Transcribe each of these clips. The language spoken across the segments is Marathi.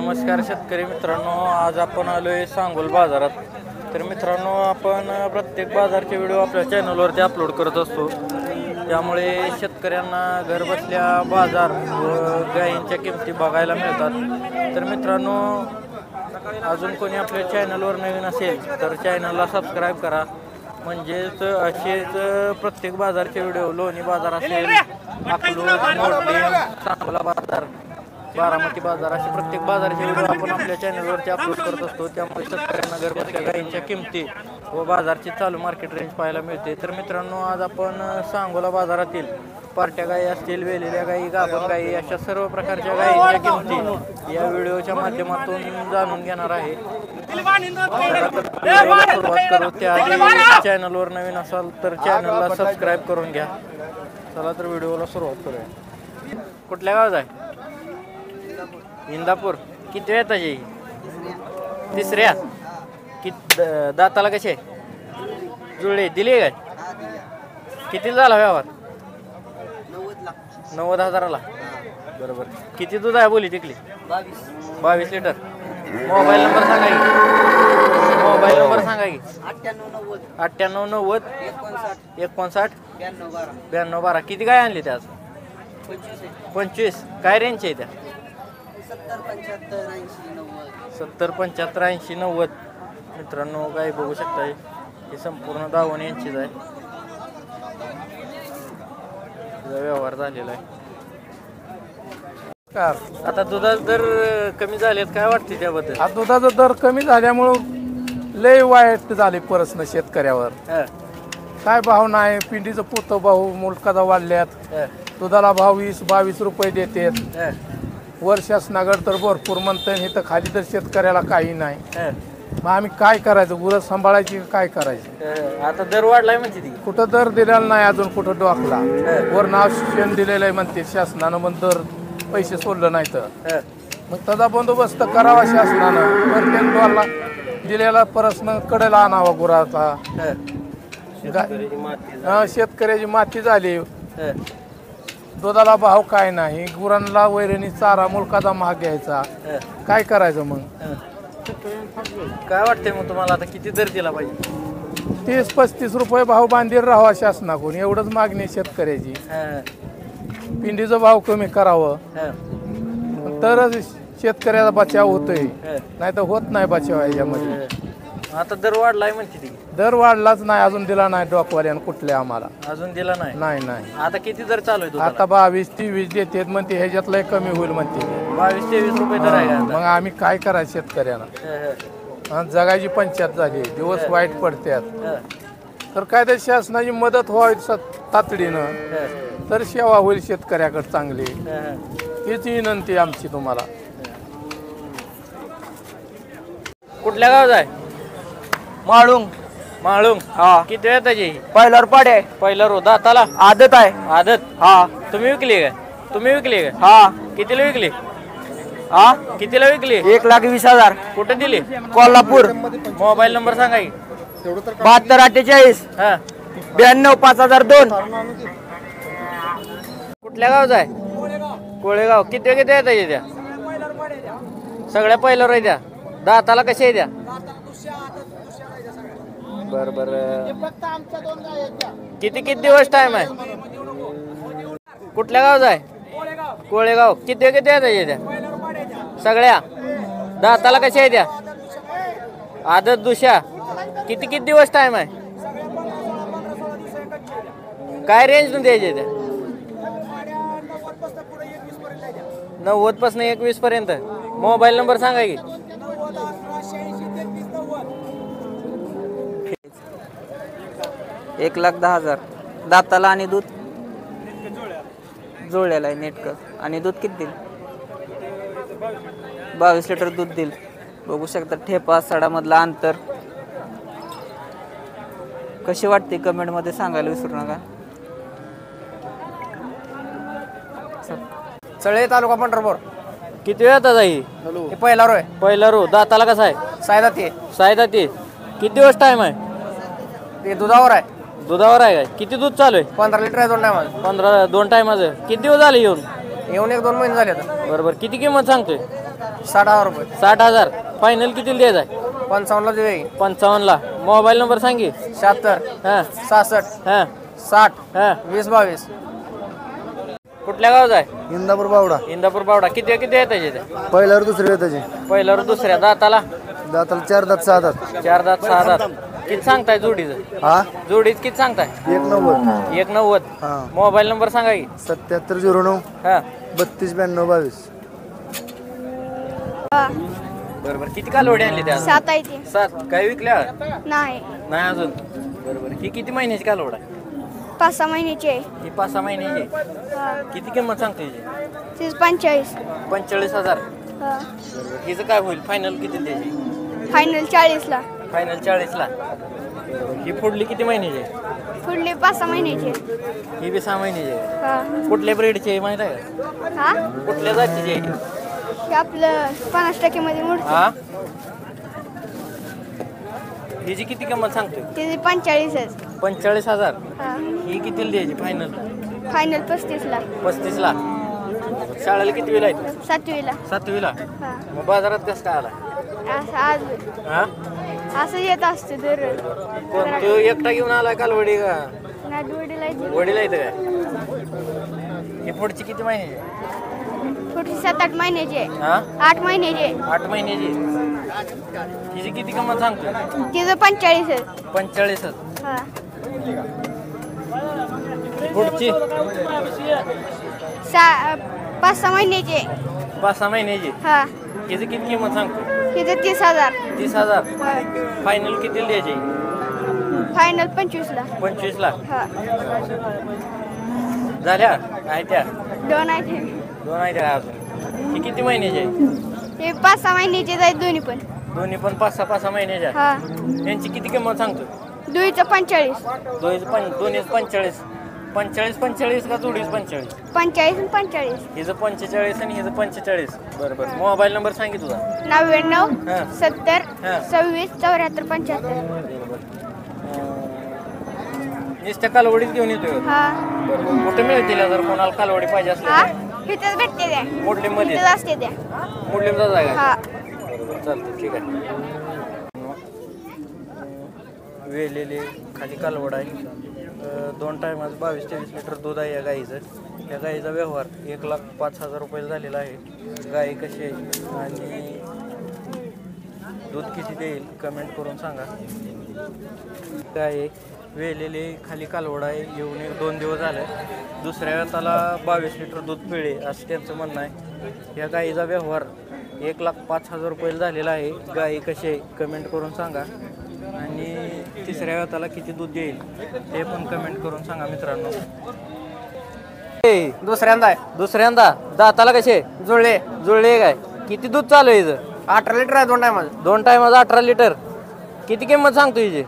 नमस्कार शेतकरी मित्रांनो, आज आपण आलोय सांगोल बाजारात. तर मित्रांनो, आपण प्रत्येक बाजारचे व्हिडिओ आपल्या चॅनलवरती अपलोड करत असतो. त्यामुळे शेतकऱ्यांना घर बसल्या बाजार व गायींच्या किमती बघायला मिळतात. तर मित्रांनो, अजून कोणी आपल्या चॅनलवर नवीन असेल तर चॅनलला सबस्क्राईब करा. म्हणजेच असेच प्रत्येक बाजारचे व्हिडिओ, लोणी बाजार असेल, अकलूज, मोडलीम, सांगोला बाजार, बारामती बाजार, असे प्रत्येक बाजाराचे व्हिडिओ आपण आपल्या चॅनलवरती अपलोड करत असतो. त्यामुळे शेतकऱ्यांना घरबसल्या गायींच्या किमती व बाजारची चालू मार्केट रेंज पाहायला मिळते. तर मित्रांनो, आज आपण सांगोला बाजारातील पार्ट्या गायी असतील, वेलेल्या गायी, गाभण गायी, अशा सर्व प्रकारच्या गायींच्या किमती या व्हिडिओच्या माध्यमातून जाणून घेणार आहे. सुरुवात करू त्याआधी चॅनलवर नवीन असाल तर चॅनलला सबस्क्राईब करून घ्या. चला तर व्हिडिओला सुरुवात करूया. कुठल्या गावात आहे? इंदापूर. किती वेळ त्याची? तिसऱ्या. दाताला कसे जुळले दिली काय? किती झाला व्यवहार? 90,000ला. बरोबर. किती दूध आहे बोली तिकली? 22 लिटर. मोबाईल नंबर सांगा की. मोबाईल नंबर सांगा की. 98 90 59 92 12. किती काय आणली त्या? 25. काय रेंज आहे त्या? 70 75 80 90. मित्रांनो, काय बघू शकता, हे संपूर्ण दावण यांचीच आहे. व्यवहार झालेला आहे. आता दुधाचे दर कमी झालेत, काय वाटते त्याबद्दल? आता दुधाचा दर कमी झाल्यामुळं लय वाईट झाले परसनं शेतकऱ्यावर. काय भाव नाही, पिंडीचं पोतं भाव मुलकाचा वाढल्यात. दुधाला भाव 20-22 रुपये देतात. वर्षास नगर तर भरपूर म्हणतं, हे तर खाली तर शेतकऱ्याला काही नाही. मग आम्ही काय करायचं? गुरं सांभाळायची काय करायचं? आता दर वाढलाय म्हणते ती. कुठं दर दिलेला नाही अजून, कुठं डोकला. वर नाव शिक्षण दिलेलं आहे म्हणते शासनानं, मग दर पैसे सोडलं नाही तर मग त्याचा बंदोबस्त करावा शासनानं. प्रत्येक डोरला दिलेला परसनं कडेला आणावा गुराचा. शेतकऱ्याची माती झाली. दुधाला भाव काय नाही, गुरांना वैरणी चारा मुलकाचा महाग घ्यायचा. काय करायचं मग? काय वाटतंय मग तुम्हाला, आता किती दर दिला पाहिजे? 30-35 रुपये भाव बांधील राहावा शासनाकडून, एवढंच मागणी शेतकऱ्याची. पिंडीचा भाव कमी करावं तरच शेतकऱ्याचा बचाव होतोय, नाही तर होत नाही बचाव याच्यामध्ये. आता दर वाढलाय म्हणते ती. दर वाढलाच नाही, अजून दिला नाही डॉकवाल्यानं कुठल्या आम्हाला. अजून दिला नाही? नाही. आता किती दर चालू आहे? आता 22-23 देतात म्हणते, ह्याच्यातलं कमी होईल म्हणते. 22-23 रुपये दर आहे. मग आम्ही काय करायचं शेतकऱ्यांना? जगायची पंचायत झाली, दिवस वाईट पडतात. तर काय तर शासनाची मदत व्हावी तातडीनं, तर सेवा होईल शेतकऱ्याकडे चांगली. हीच विनंती आमची तुम्हाला. कुठल्या गावात आहे? माळुंग. माळुंग. हा. किती वेळ त्याची? पहिल्यावर पाडे. पहिला रो दाताला आदत आहे. आदत. हा. तुम्ही विकली काय? तुम्ही विकली काय? हा. कितीला विकली? हा. कितीला विकली? 1,20,000. कुठे दिली? कोल्हापूर. मोबाईल नंबर सांगा की. 7248 हा. 92 5002. कुठल्या गावात आहे? कोळेगाव. किती आहे त्या? सगळ्या पहिल्यावर आहे त्या. दाताला कशी आहे त्या? बर. किती दिवस टाइम आहे? कुठल्या गावात आहे? कोळेगाव. किती आहे त्या? सगळ्या. दाताला कशी आहे त्या? आदत दुसऱ्या. किती दिवस टाइम आहे? काय रेंज न द्यायचे त्या? 90 पासून 21 पर्यंत. मोबाईल नंबर सांगा की. 1,10,000. दाताला आणि दूध जुळलेलं आहे नेटकं. आणि दूध किती देईल? 22 लिटर दूध देईल. बघू शकता ठेपा सडामधला अंतर. कशी वाटते कमेंटमध्ये सांगायला विसरू नका. चळे तालुका पंढरपूर. किती वेळ आता जाई? पहिला रो आहे. पहिला रो. दाताला कसा आहे? सायदा ते. किती दिवस टाइम आहे? ते दुधावर आहे. दुधावर आहे काय? किती दूध चालू आहे? 15 लिटर आहे 2 टायमाचं. 15 2 टायमाचं. किती दिवस झाले येऊन? येऊन 1-2 महिने झाले आता. बरोबर. किती किंमत सांगतोय? 60,000 रुपये 60,000 फायनल कितीला द्यायचा आहे? 55ला देऊ 55ला. मोबाईल नंबर सांगे. 76 हां 66 हां 60 हां. 20 22. कुठल्या गावाचा आहे? इंदापूर बावडा इंदापूर बावडा. किती आहे त्याचे? पहिल्यावर दुसरे त्याचे पहिल्यावर दुसऱ्या दाताला दाताला 4 दात 6 दात 4 दात 6 दात. किती सांगताय जोडीचं? हा जोडीच किती सांगताय? 190 190. हा मोबाईल नंबर सांगा की. 7709 हां 32 92 22. बरोबर. किती कालवडी आणली त्या? 7 आहे ते 7. काय विकल्या? नाही नाही अजून. बरोबर. ही किती महिन्याची कालवड आहे? 5-6 महिन्याची आहे. ही 5-6 महिन्याची. हा. किती किंमत सांगते हिची? तीच 45. 45,000. हा. बरोबर. हिचं काय होईल? फायनल किती द्यायची? फायनल 40ला. फायनल 40ला. ही पुढली किती महिन्याची आहे? पुढली 5-6 महिन्याची आहे. ही बी 6 महिन्याची आहे. हा. कुठल्या ब्रीडची आहे माहिती आहे का? हा कुठल्या जातीची आहे? हे आपलं 50% मध्ये मोडते. हा. हिची किती किंमत सांगतोय? तिची 45 आहे. 45,000. हा. ही कितीला द्यायची फायनल? फायनल 35ला. 35ला. शाळेला किती वेळा आहे? 7वीला. 7वीला. हा. मग बाजारात कसं काय आला? असं आज हा. असं येत असते दररोज. कोण तू एकटा घेऊन आला कालवडी का? नाही वडील आहे. वडील येतं काय? ही पुढची किती महिन्याची आहे? पुढची 7-8 महिन्याची आहे. हा 8 महिन्याची आहे. 8 महिन्याची. हिची किती किंमत सांगतोय? तिचं 45 आहे. 45. हा. पुढची 5-6 महिन्याची आहे. 5-6 महिन्याची. हा. हिची किती किंमत सांगतोय? तिचं 30,000. 30,000. हा. फायनल किती द्यायची? फायनल 25ला. 25ला. हा. झाल्या आहे त्या? 2 आहेत. 2 आहे त्या अजून. ही किती महिन्याची आहे? हे 5-6 महिन्याचे आहेत दोन्ही पण. दोन्ही पण 5-6 महिन्याच्या. हा. यांची किती किंमत सांगतो? दुईचं 45. दोन्ही 45. 45 का जोडीच 45? 45 आणि 45. हिचं 45 आणि हिचं 45. बरोबर. मोबाईल नंबर सांगितलं तुझा? 99 हा. 70 हा. 26 74 75. नुसत्या कालवडीत घेऊन येतोय. हा. बरोबर. कुठे मिळतील जर कोणाला कालवडी पाहिजे हा असली? इथेच भेटते द्या. मोडलीमध्ये. इथेच असते द्या. मोडलीमचा जागा. हा. बरोबर. चालतं. ठीक आहे. वेलेले खाली कालवड आहे. 2 टायमात 22-23 लिटर दूध आहे या गाईचं. या गाईचा व्यवहार 1,05,000 रुपये झालेला आहे. गाई कशी आहे आणि दूध किती देईल कमेंट करून सांगा. गाय वेलेले खाली कालवड आहे. येऊन 1-2 दिवस झाले. दुसऱ्या त्याला 22 लिटर दूध पिळे असं त्यांचं म्हणणं आहे. या गाईचा व्यवहार 1,05,000 रुपये झालेला आहे. गाई कशी आहे कमेंट करून सांगा. आणि तिसऱ्या वेळाला किती दूध देईल ते पण कमेंट करून सांगा मित्रांनो. दुसऱ्यांदा आहे. दुसऱ्यांदा दाताला कसे जुळले जुळले काय? किती दूध चालू आहे हिचं? 18 लिटर आहे 2 टायमाचं. 2 टायमाचं 18 लिटर. किती किंमत सांगतो हिची?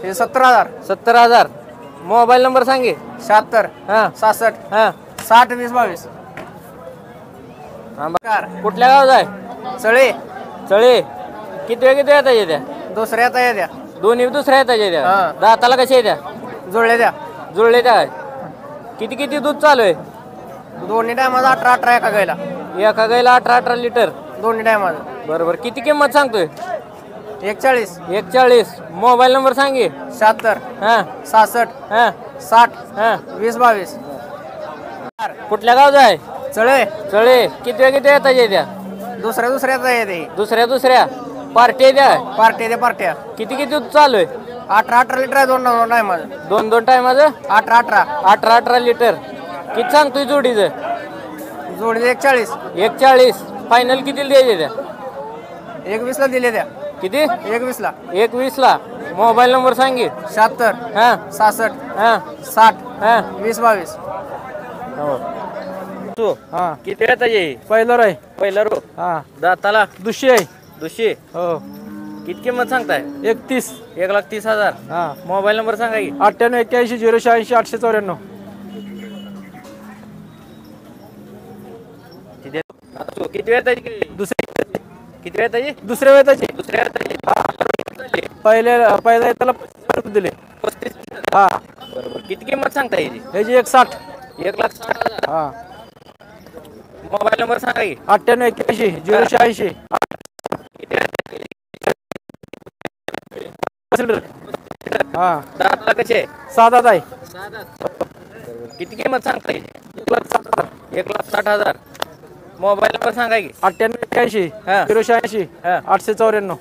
हे 70,000. 70,000. मोबाईल नंबर सांगे. 76 हां 66 हां. 60 20 22. कुठल्या गावात आहे? चळे चळे. किती येतात त्या? दुसऱ्या आहे द्या. दोन्ही दुसऱ्या येतात त्या. हां. दाताला कशा येत्या? जुळले द्या. जुळले त्या. किती दूध चालू आहे? दोन्ही टायमाचं 18 एका गायला. एका गाईला 18 लिटर. दोन्ही टायमाचं. बरोबर. किती किंमत सांगतोय? 41 41. मोबाईल नंबर सांगे. 76 हां 66 हां 60 हां. 20 22. कुठल्या गावचा आहे? चळे चळे. किती येतात त्या? दुसऱ्याच आहे ते. दुसऱ्या पार्टी द्या. पार्ट्या किती दूध चालू आहे? 18 लिटर आहे 2 टायमाचं. 2 टायमाचं 18 18 लिटर. किती सांगतोय जोडीचं? जोडीचे 41 41. फायनल किती द्यायचे त्या? 21 ला दिले द्या. किती? 21 ला. 21ला. मोबाईल नंबर सांगे. 76 हां 66 हां 60 हां. 20 22. तू हा किती येतात ये? पहिलं आहे. पहिला रो. हा दाताला दुसरी आहे. दुसरी. हो किती किंमत सांगताय? 31. 1,30,000. हा मोबाईल नंबर सांगा की. 98 81 086 894. किती वेळ दुसरी किती वेळ त्याची? दुसऱ्या वेळेची दुसऱ्या पहिल्या त्याला दिले. 35. हा बरोबर. किती किंमत सांगता याची? ह्याची 160. 1,60,000. हा मोबाईल नंबर सांगा की 9881 हा दातला कसे साधा आहे किती किंमत सांगता 1,60,000 मोबाईल नंबर सांगा की 9881 हा. 086 हा. 894